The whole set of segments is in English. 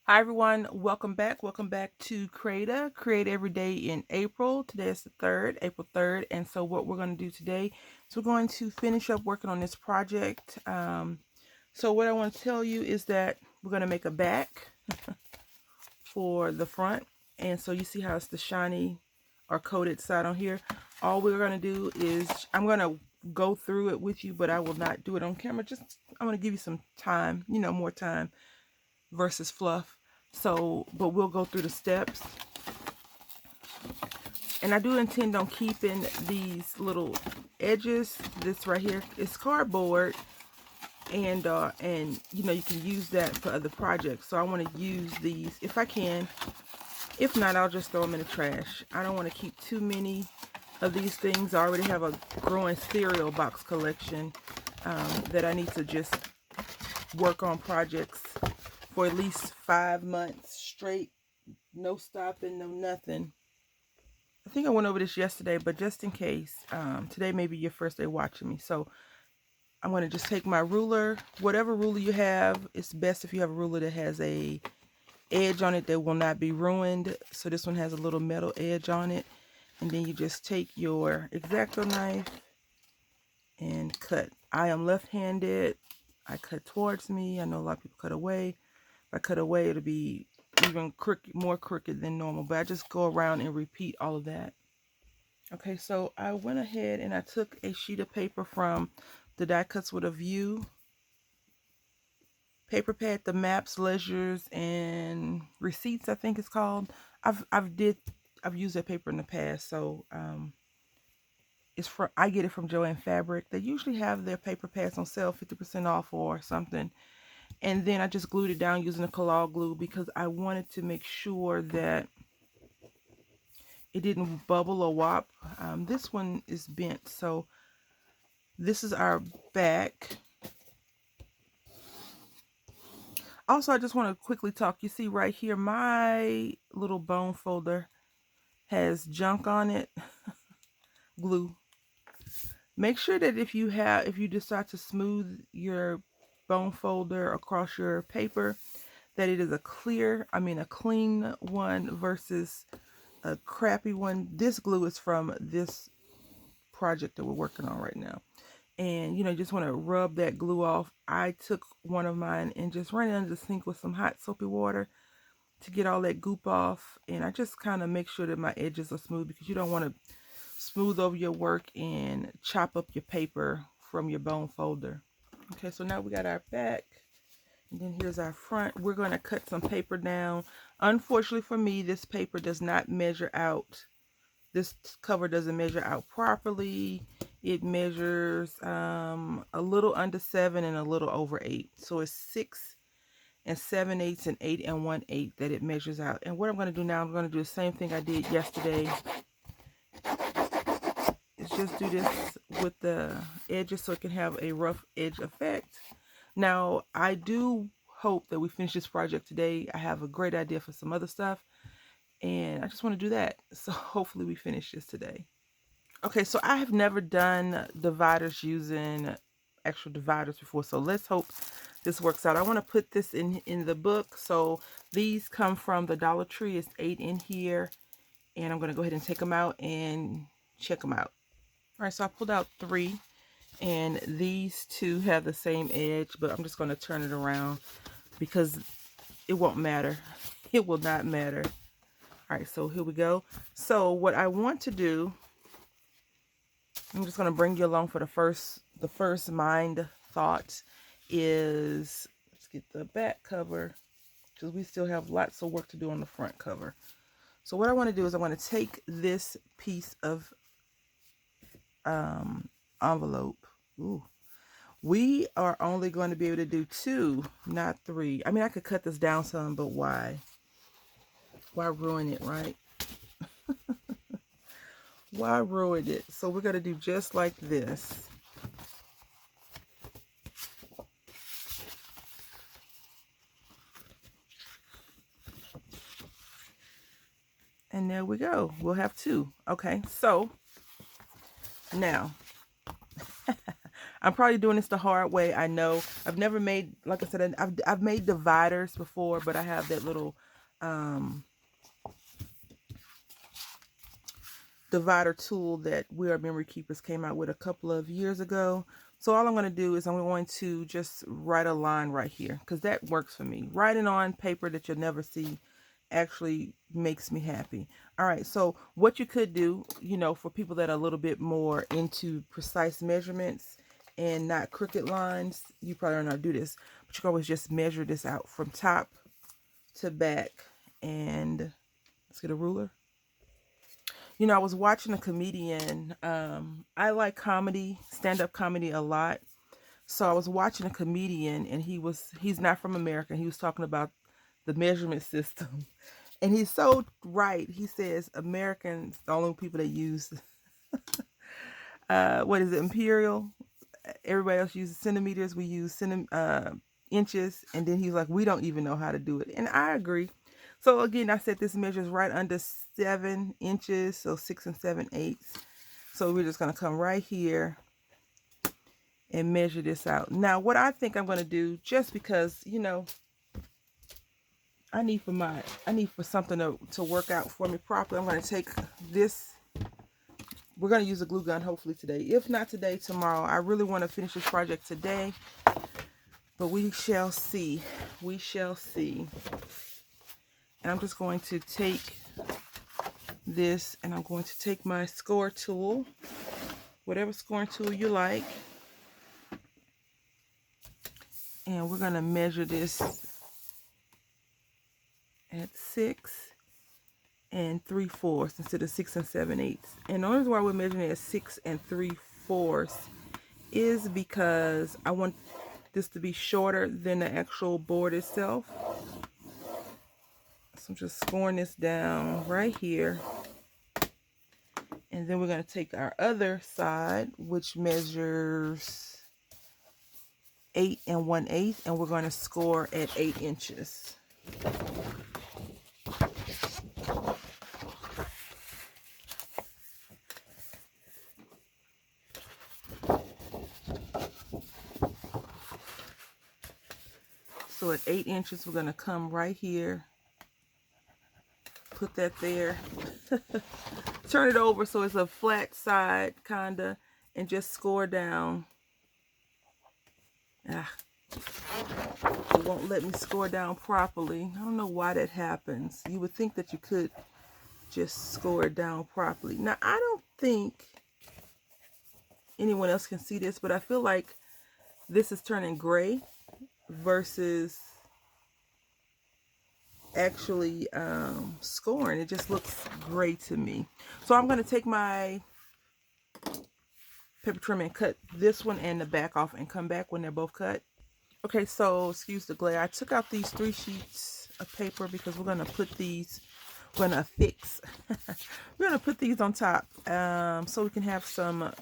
Hi everyone, welcome back. Welcome back to CREDA, Create Every Day in April. Today is the 3rd, April 3rd. And so what we're going to do today is we're going to finish up working on this project. So what I want to tell you is that we're going to make a back for the front. And so you see how it's the shiny or coated side on here. All we're going to do is I'm going to go through it with you, but I will not do it on camera. I'm going to give you some time, more time versus fluff. So, but we'll go through the steps. And I do intend on keeping these little edges. This right here is cardboard, and you can use that for other projects. So I want to use these if I can. If not, I'll just throw them in the trash. I don't want to keep too many of these things. I already have a growing cereal box collection that I need to just work on projects for at least 5 months straight. No stopping, no nothing. I think I went over this yesterday, but just in case, today may be your first day watching me. So I'm going to just take my ruler, whatever ruler you have. It's best if you have a ruler that has a edge on it that will not be ruined. So this one has a little metal edge on it. And then you just take your X-Acto knife and cut. I am left-handed. I cut towards me. I know a lot of people cut away. If I cut away, it'll be even crooked, more crooked than normal. But I just go around and repeat all of that. Okay, so I went ahead and I took a sheet of paper from the Die Cuts with a View paper pad, the maps, ledgers, and receipts, I think it's called. I've used that paper in the past, so I get it from Joann Fabric. They usually have their paper pads on sale, 50% off or something. And then I just glued it down using a Collage glue because I wanted to make sure that it didn't bubble or wop. This one is bent, so this is our back. Also, I just want to quickly talk. You see right here, my little bone folder has junk on it, glue. Make sure that if you decide to smooth your bone folder across your paper, that it is a clean one versus a crappy one. This glue is from this project that we're working on right now. And you just want to rub that glue off. I took one of mine and just ran it under the sink with some hot soapy water to get all that goop off. And I just kind of make sure that my edges are smooth because you don't want to smooth over your work and chop up your paper from your bone folder. Okay, so now we got our back. And then here's our front. We're going to cut some paper down. Unfortunately for me, this paper does not measure out. This cover doesn't measure out properly. It measures a little under 7 and a little over 8. So it's 6 and 7/8 and 8 1/8 that it measures out. And what I'm going to do now, I'm going to do the same thing I did yesterday. Is just do this with the edges so it can have a rough edge effect. Now, I do hope that we finish this project today. I have a great idea for some other stuff, and I just want to do that. So hopefully we finish this today. Okay, so I have never done dividers using actual dividers before, so let's hope this works out. I want to put this in the book. So these come from the Dollar Tree. It's 8 in here, and I'm going to go ahead and take them out and check them out. All right, so I pulled out 3, and these 2 have the same edge, but I'm just going to turn it around because it won't matter. It will not matter. All right, so here we go. So what I want to do, I'm just going to bring you along for the first mind thought is, let's get the back cover because we still have lots of work to do on the front cover. So what I want to do is I want to take this piece of envelope. Ooh. We are only going to be able to do 2, not 3. I mean, I could cut this down some, but why? Why ruin it, right? Why ruin it? So we're going to do just like this. And there we go. We'll have 2. Okay, so now I'm probably doing this the hard way. I know I've never made, like I said, I've made dividers before, but I have that little divider tool that We Are Memory Keepers came out with a couple of years ago. So all I'm going to do is I'm going to just write a line right here, because that works for me. Writing on paper that you'll never see actually makes me happy. All right, so what you could do, you know, for people that are a little bit more into precise measurements and not crooked lines, you probably don't know how to do this, but you can always just measure this out from top to back. And let's get a ruler. You know, I was watching a comedian. I like comedy, stand-up comedy a lot. So I was watching a comedian, and he's not from America. He was talking about the measurement system. And he's so right. He says Americans, the only people that use, what is it, imperial? Everybody else uses centimeters. We use inches. And then he's like, we don't even know how to do it. And I agree. So again, I said this measures right under 7 inches. So 6 7/8. So we're just going to come right here and measure this out. Now, what I think I'm going to do, just because, you know, I need for something to work out for me properly, I'm going to take this. We're going to use a glue gun hopefully today. If not today, tomorrow. I really want to finish this project today, but we shall see. We shall see. And I'm just going to take this, and I'm going to take my score tool, whatever scoring tool you like, and we're going to measure this at 6 3/4 instead of 6 7/8. And the only reason why we're measuring it at 6 3/4 is because I want this to be shorter than the actual board itself. So I'm just scoring this down right here. And then we're going to take our other side, which measures 8 1/8, and we're going to score at 8 inches. So at 8 inches, we're going to come right here, put that there, turn it over so it's a flat side, kinda, and just score down. It won't let me score down properly. I don't know why that happens. You would think that you could just score it down properly. Now, I don't think anyone else can see this, but I feel like this is turning gray versus actually scoring. It just looks gray to me. So I'm going to take my paper trim and cut this one and the back off and come back when they're both cut. Okay, so excuse the glare. I took out these 3 sheets of paper because we're going to put these, we're going to affix. We're going to put these on top so we can have some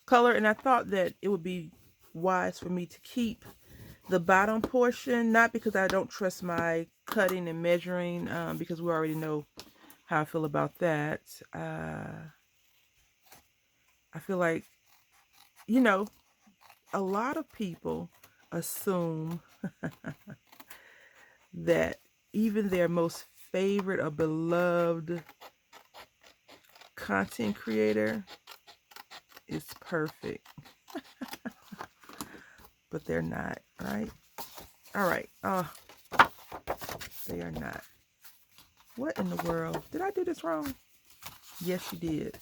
color. And I thought that it would be wise for me to keep the bottom portion, not because I don't trust my cutting and measuring, because we already know how I feel about that. I feel like, you know, a lot of people assume that even their most favorite or beloved content creator is perfect. But they're not, right? All right. They are not. What in the world? Did I do this wrong? Yes, you did.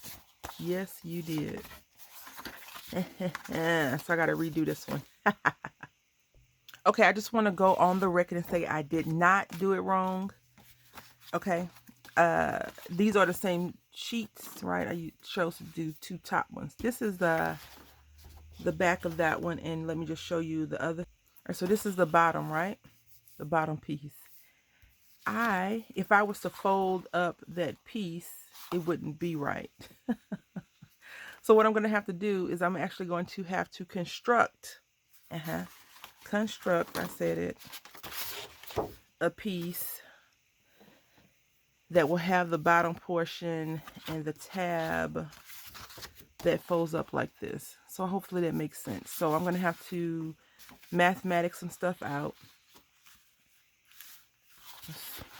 Yes, you did. So I got to redo this one. Okay, I just want to go on the record and say I did not do it wrong. Okay. These are the same sheets, right? I chose to do 2 top ones. This is the back of that one, and let me just show you the other. All right, so this is the bottom, right? The bottom piece. If I was to fold up that piece, it wouldn't be right. So what I'm going to have to do is I'm actually going to have to construct, I said it, a piece that will have the bottom portion and the tab that folds up like this. So hopefully that makes sense. So I'm going to have to mathematics some stuff out.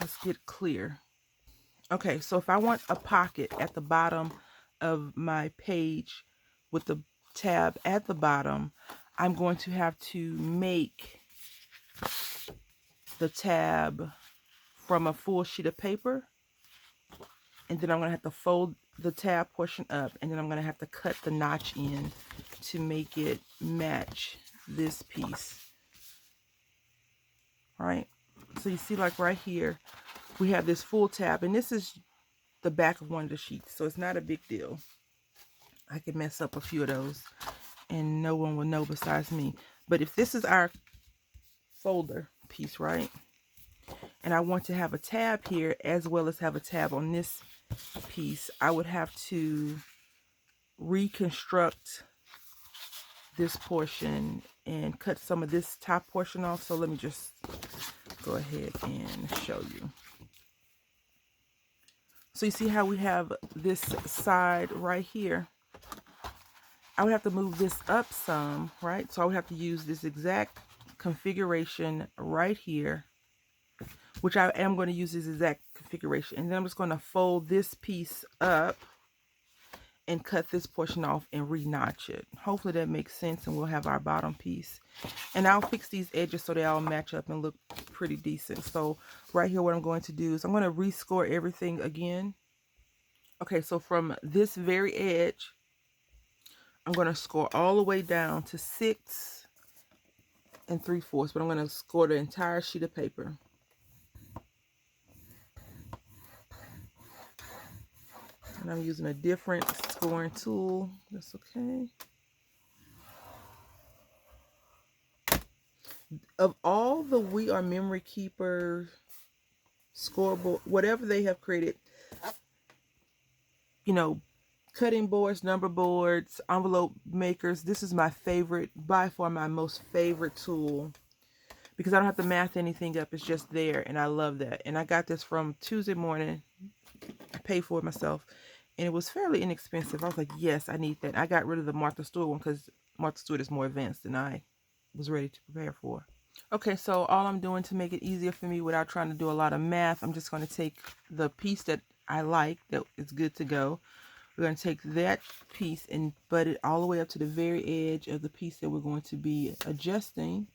Let's get clear. Okay, so if I want a pocket at the bottom of my page with the tab at the bottom, I'm going to have to make the tab from a full sheet of paper, and then I'm going to have to fold the tab portion up, and then I'm going to have to cut the notch in to make it match this piece. Right? So you see, like right here, we have this full tab, and this is the back of one of the sheets, so it's not a big deal. I could mess up a few of those and no one will know besides me. But if this is our folder piece, right, and I want to have a tab here as well as have a tab on this piece, I would have to reconstruct this portion and cut some of this top portion off. So let me just go ahead and show you. So you see how we have this side right here? I would have to move this up some, right? So I would have to use this exact configuration right here, which I am going to use this exact configuration. And then I'm just going to fold this piece up and cut this portion off and re-notch it. Hopefully that makes sense, and we'll have our bottom piece. And I'll fix these edges so they all match up and look pretty decent. So right here, what I'm going to do is I'm going to rescore everything again. Okay, so from this very edge, I'm going to score all the way down to 6 3/4, but I'm going to score the entire sheet of paper. And I'm using a different scoring tool. That's okay. Of all the We Are Memory Keeper scoreboard, whatever they have created, you know, cutting boards, number boards, envelope makers, this is my favorite, by far my most favorite tool, because I don't have to math anything up. It's just there, and I love that. And I got this from Tuesday Morning. I paid for it myself, and it was fairly inexpensive. I was like, yes, I need that. I got rid of the Martha Stewart one because Martha Stewart is more advanced than I was ready to prepare for. Okay, so all I'm doing to make it easier for me without trying to do a lot of math, I'm just going to take the piece that I like, that is good to go. We're going to take that piece and butt it all the way up to the very edge of the piece that we're going to be adjusting.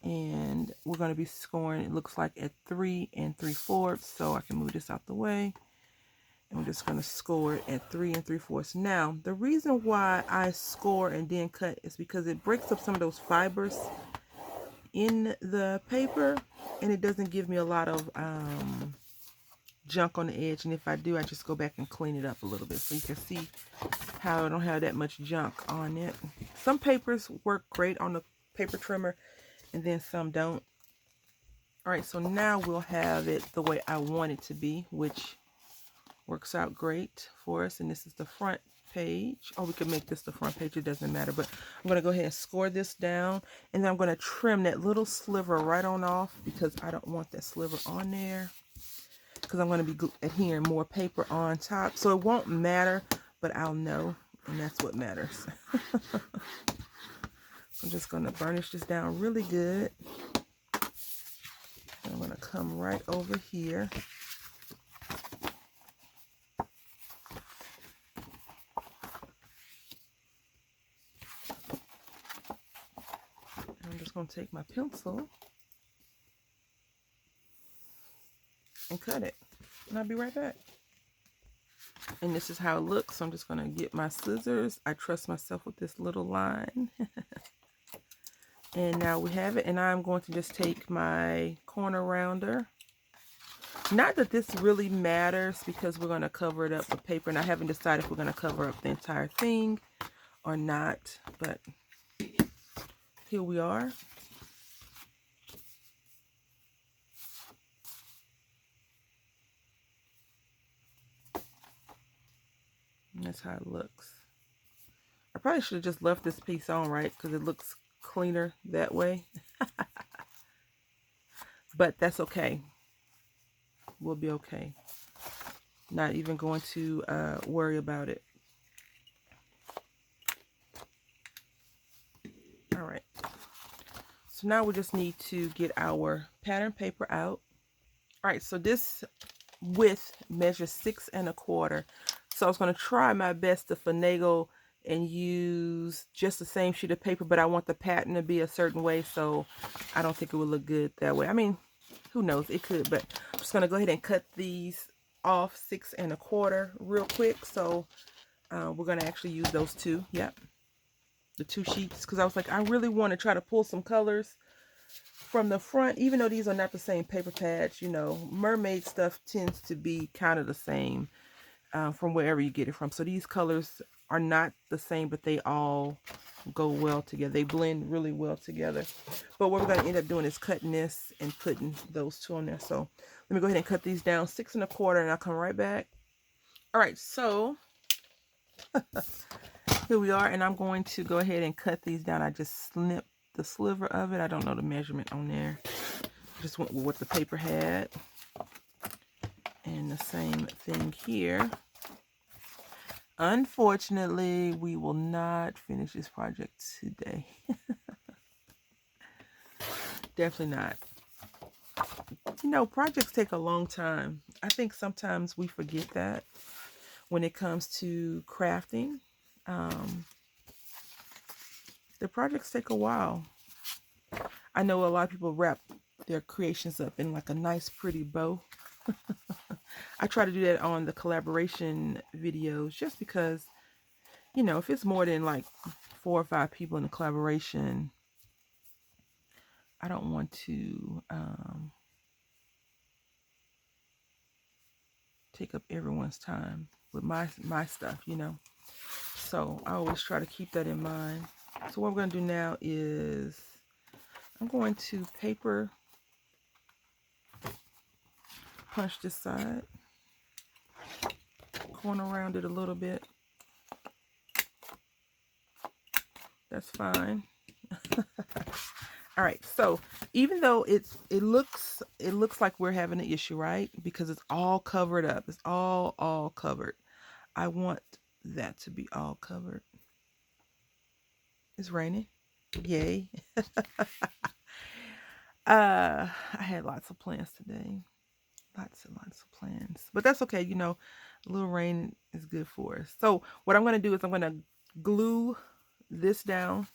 And we're going to be scoring, it looks like, at 3 3/4. So I can move this out the way. And we're just going to score it at 3 3/4. Now, the reason why I score and then cut is because it breaks up some of those fibers in the paper, and it doesn't give me a lot of junk on the edge. And if I do, I just go back and clean it up a little bit so you can see how I don't have that much junk on it. Some papers work great on the paper trimmer, and then some don't. All right, so now we'll have it the way I want it to be, which works out great for us. And this is the front page. Oh, we could make this the front page, it doesn't matter. But I'm going to go ahead and score this down, and then I'm going to trim that little sliver right on off, because I don't want that sliver on there, because I'm going to be adhering more paper on top. So it won't matter, but I'll know, and that's what matters. I'm just going to burnish this down really good. I'm going to come right over here. I'm just going to take my pencil and cut it. And I'll be right back. And this is how it looks. So I'm just going to get my scissors. I trust myself with this little line. And now we have it. And I'm going to just take my corner rounder. Not that this really matters, because we're going to cover it up with paper. And I haven't decided if we're going to cover up the entire thing or not. But here we are. And that's how it looks. I probably should have just left this piece on, right? Because it looks cleaner that way. But that's okay. We'll be okay. Not even going to worry about it. So now we just need to get our pattern paper out. All right, so this width measures 6 1/4. So I was going to try my best to finagle and use just the same sheet of paper, but I want the pattern to be a certain way, so I don't think it would look good that way. I mean, who knows, it could, but I'm just going to go ahead and cut these off 6 1/4 real quick. So we're going to actually use those two. Yep, the 2 sheets, because I was like, I really want to try to pull some colors from the front, even though these are not the same paper pads. You know, mermaid stuff tends to be kind of the same from wherever you get it from. So these colors are not the same, but they all go well together. They blend really well together. But what we're going to end up doing is cutting this and putting those two on there. So let me go ahead and cut these down 6 1/4, and I'll come right back. All right, so here we are, and I'm going to go ahead and cut these down. I just snipped the sliver of it. I don't know the measurement on there. Just went with what the paper had. And the same thing here. Unfortunately, we will not finish this project today. Definitely not. You know, projects take a long time. I think sometimes we forget that when it comes to crafting. The projects take a while. I know a lot of people wrap their creations up in like a nice pretty bow. I try to do that on the collaboration videos just because, you know, if it's more than like 4 or 5 people in the collaboration, I don't want to take up everyone's time with my stuff, you know. So I always try to keep that in mind. So what we're going to do now is I'm going to paper punch this side, corner around it a little bit. That's fine. All right, so even though it looks like we're having an issue, right? Because it's all covered up. It's all covered. I want that to be all covered. It's raining. Yay. I had lots of plans today. Lots and lots of plans. But that's okay, you know, a little rain is good for us. So what I'm going to do is I'm going to glue this down.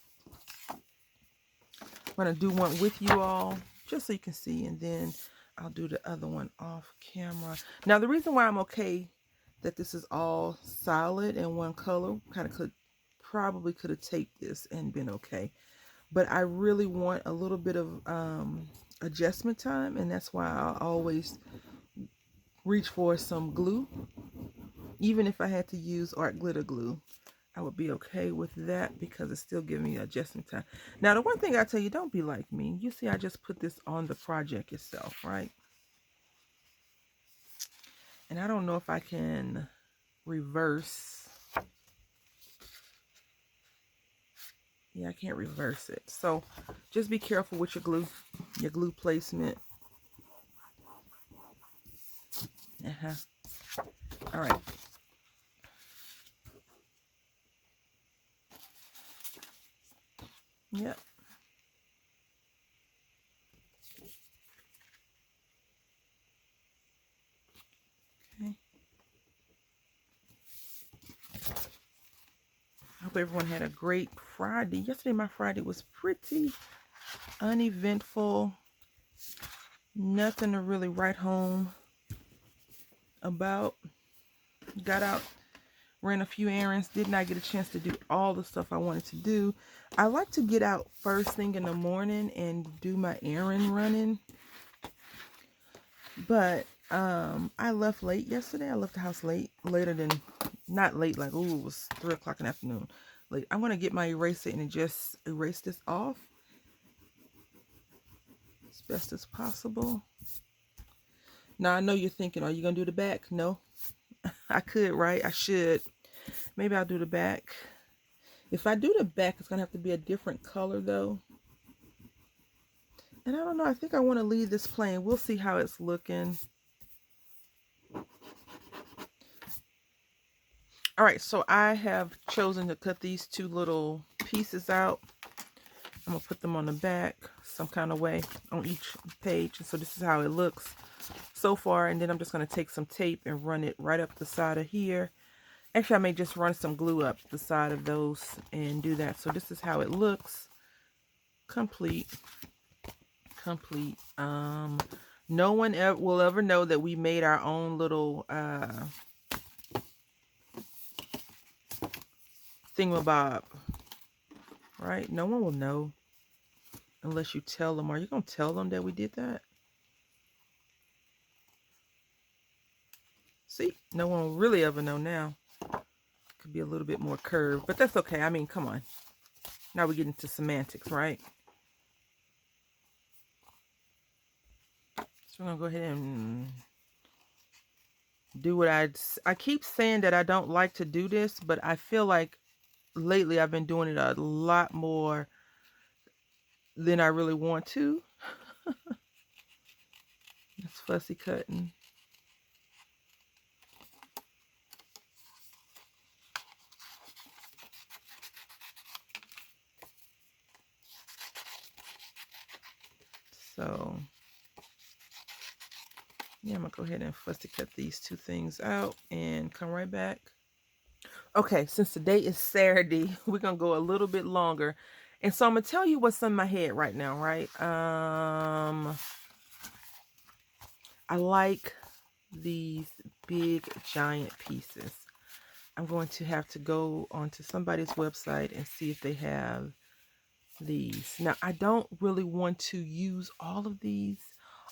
I'm going to do one with you all just so you can see, and then I'll do the other one off camera. Now, the reason why I'm okay that this is all solid and one color, probably could have taped this and been okay. But I really want a little bit of adjustment time, and that's why I'll always reach for some glue. Even if I had to use art glitter glue, I would be okay with that because it's still giving me adjustment time. Now, the one thing I tell you, don't be like me. You see, I just put this on the project itself, right? And I don't know if I can reverse. Yeah, I can't reverse it. So just be careful with your glue placement. All right. Yep. Okay. I hope everyone had a great Friday. Yesterday, my Friday was pretty uneventful. Nothing to really write home about. Got out, ran a few errands. Did not get a chance to do all the stuff I wanted to do. I like to get out first thing in the morning and do my errand running. But I left late yesterday. I left the house late. Later than, not late, like, ooh, it was 3 o'clock in the afternoon. Late. I'm going to get my eraser and just erase this off as best as possible. Now, I know you're thinking, are you going to do the back? No. I could, right? I should. Maybe I'll do the back. If I do the back, it's going to have to be a different color, though. And I don't know. I think I want to leave this plain. We'll see how it's looking. All right, so I have chosen to cut these 2 little pieces out. I'm going to put them on the back. some kind of way on each page. And so this is how it looks so far. And then I'm just going to take some tape and run it right up the side of here. Actually, I may just run some glue up the side of those and do that. So this is how it looks. Complete. No one will ever know that we made our own little thingamabob, right? No one will know unless you tell them. Are you gonna tell them that we did that? See, no one will really ever know now. Could be a little bit more curved, but that's okay. I mean, come on. Now we get into semantics, right? So I'm gonna go ahead and do what I keep saying that I don't like to do this, but I feel like lately I've been doing it a lot more than I really want to. It's fussy cutting. So yeah, I'm gonna go ahead and fussy cut these two things out and come right back. Okay, since today is Saturday, we're gonna go a little bit longer. And so I'm gonna tell you what's in my head right now, right? I like these big giant pieces. I'm going to have to go onto somebody's website and see if they have these. Now, I don't really want to use all of these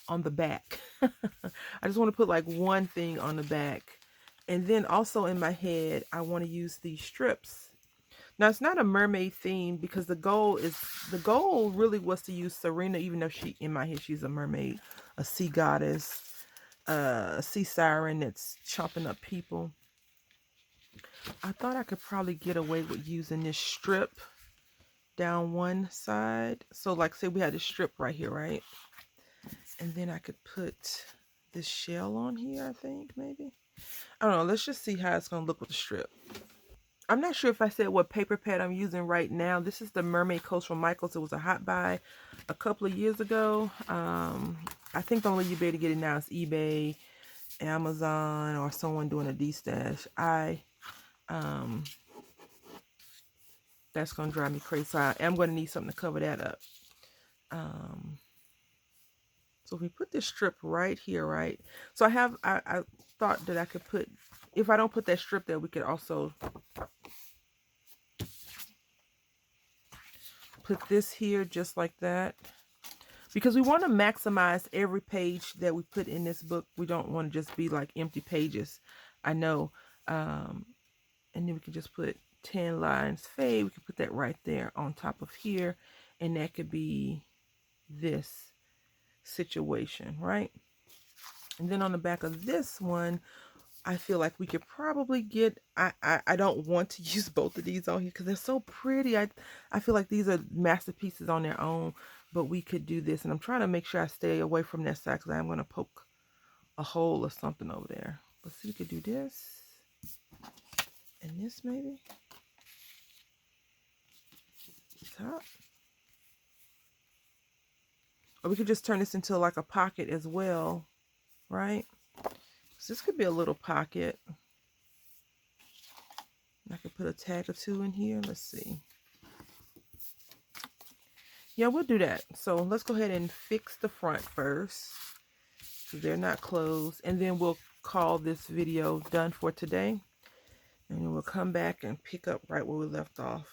on the back. I just want to put like one thing on the back. And then also in my head, I want to use these strips. Now, it's not a mermaid theme because the goal really was to use Serena, even though in my head, she's a mermaid, a sea goddess, a sea siren that's chopping up people. I thought I could probably get away with using this strip down one side. So like say we had this strip right here, right? And then I could put this shell on here, I think, maybe. I don't know. Let's just see how it's going to look with the strip. I'm not sure if I said what paper pad I'm using right now. This is the Mermaid Coast from Michaels. It was a hot buy a couple of years ago. I think the only way you'd be able to get it now is eBay, Amazon, or someone doing a D-stash. That's going to drive me crazy. So I am going to need something to cover that up. So if we put this strip right here, right? So I thought that I could put, if I don't put that strip there, we could also put this here just like that. Because we want to maximize every page that we put in this book. We don't want to just be like empty pages. I know. And then we can just put 10 lines fade. We can put that right there on top of here. And that could be this situation, right? And then on the back of this one, I feel like we could probably get, I don't want to use both of these on here because they're so pretty. I feel like these are masterpieces on their own, but we could do this. And I'm trying to make sure I stay away from that side because I'm going to poke a hole or something over there. Let's see, we could do this and this maybe. Top. Or we could just turn this into like a pocket as well, right? So this could be a little pocket. I could put a tag or two in here. Let's see. Yeah, we'll do that. So let's go ahead and fix the front first, so they're not closed. And then we'll call this video done for today. And then we'll come back and pick up right where we left off.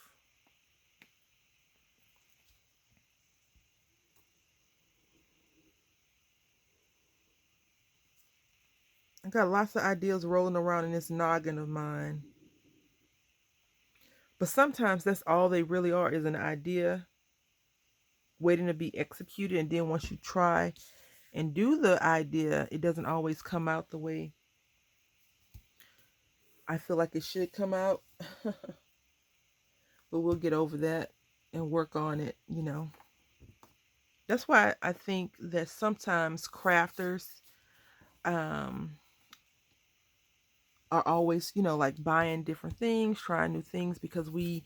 I got lots of ideas rolling around in this noggin of mine. But sometimes that's all they really are, is an idea waiting to be executed. And then once you try and do the idea, it doesn't always come out the way I feel like it should come out. But we'll get over that and work on it, you know. That's why I think that sometimes crafters are always, you know, like buying different things, trying new things, because we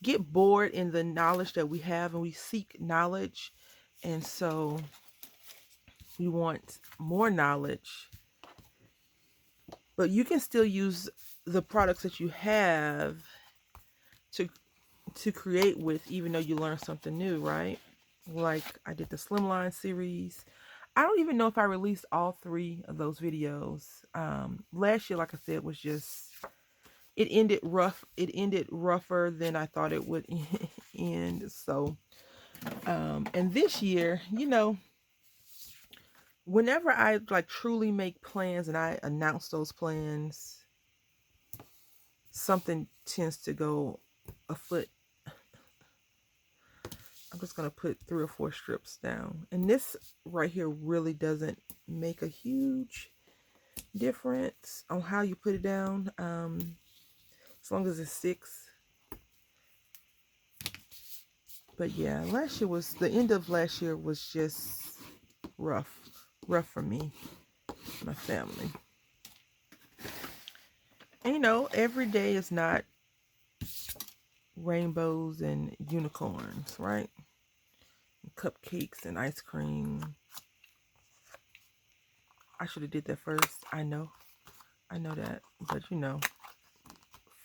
get bored in the knowledge that we have and we seek knowledge. And so we want more knowledge, but you can still use the products that you have to create with, even though you learn something new, right? Like I did the slimline series. I don't even know if I released all 3 of those videos. Last year, like I said, was just, it ended rough. It ended rougher than I thought it would end. So, and this year, you know, whenever I like truly make plans and I announce those plans, something tends to go afoot. I'm just going to put 3 or 4 strips down. And this right here really doesn't make a huge difference on how you put it down. As long as it sticks. But yeah, the end of last year was just rough for me, my family. And you know, every day is not rainbows and unicorns, right? Cupcakes and ice cream. I should have did that first. I know that, but you know,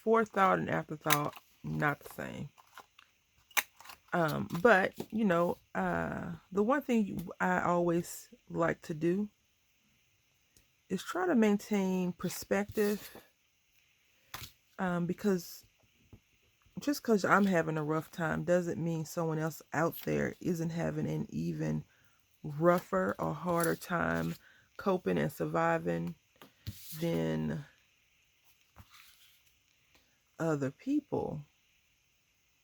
forethought and afterthought, not the same. But you know, the one thing I always like to do is try to maintain perspective, because just because I'm having a rough time doesn't mean someone else out there isn't having an even rougher or harder time coping and surviving than other people.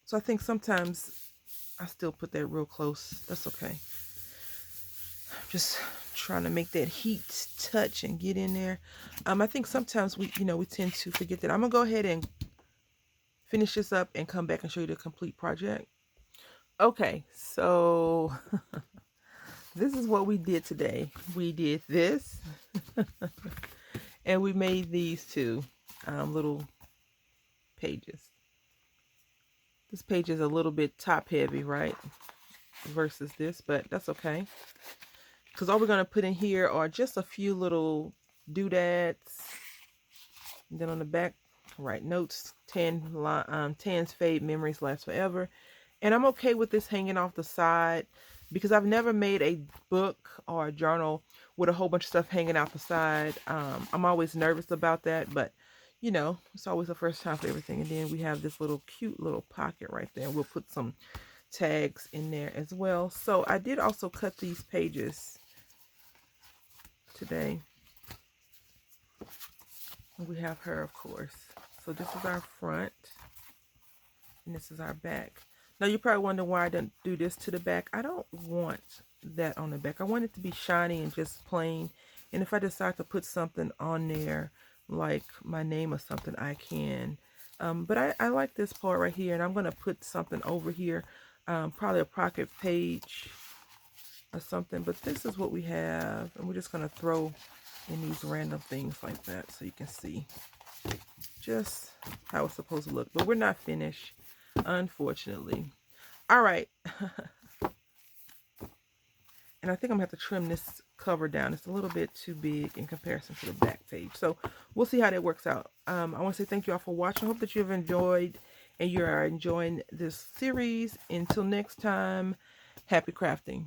So I think sometimes I still put that real close. That's okay. Just trying to make that heat touch and get in there. I think sometimes we tend to forget that. I'm gonna go ahead and finish this up and come back and show you the complete project. Okay, so this is what we did today. We did this and we made these 2 little pages. This page is a little bit top heavy, right? Versus this, but that's okay. Because all we're going to put in here are just a few little doodads. And then on the back, write notes, Tan's fade, memories last forever. And I'm okay with this hanging off the side because I've never made a book or a journal with a whole bunch of stuff hanging out the side. I'm always nervous about that, but you know, it's always the first time for everything. And then we have this little cute little pocket right there. We'll put some tags in there as well. So I did also cut these pages today. We have her, of course. So this is our front and this is our back. Now you probably wonder why I didn't do this to the back. I don't want that on the back. I want it to be shiny and just plain. And if I decide to put something on there, like my name or something, I can. But I like this part right here, and I'm going to put something over here, probably a pocket page or something. But this is what we have, and we're just going to throw in these random things like that so you can see just how it's supposed to look. But we're not finished, unfortunately. All right. And I think I'm going to have to trim this cover down. It's a little bit too big in comparison to the back page. So we'll see how that works out. I want to say thank you all for watching. I hope that you have enjoyed and you are enjoying this series. Until next time, happy crafting.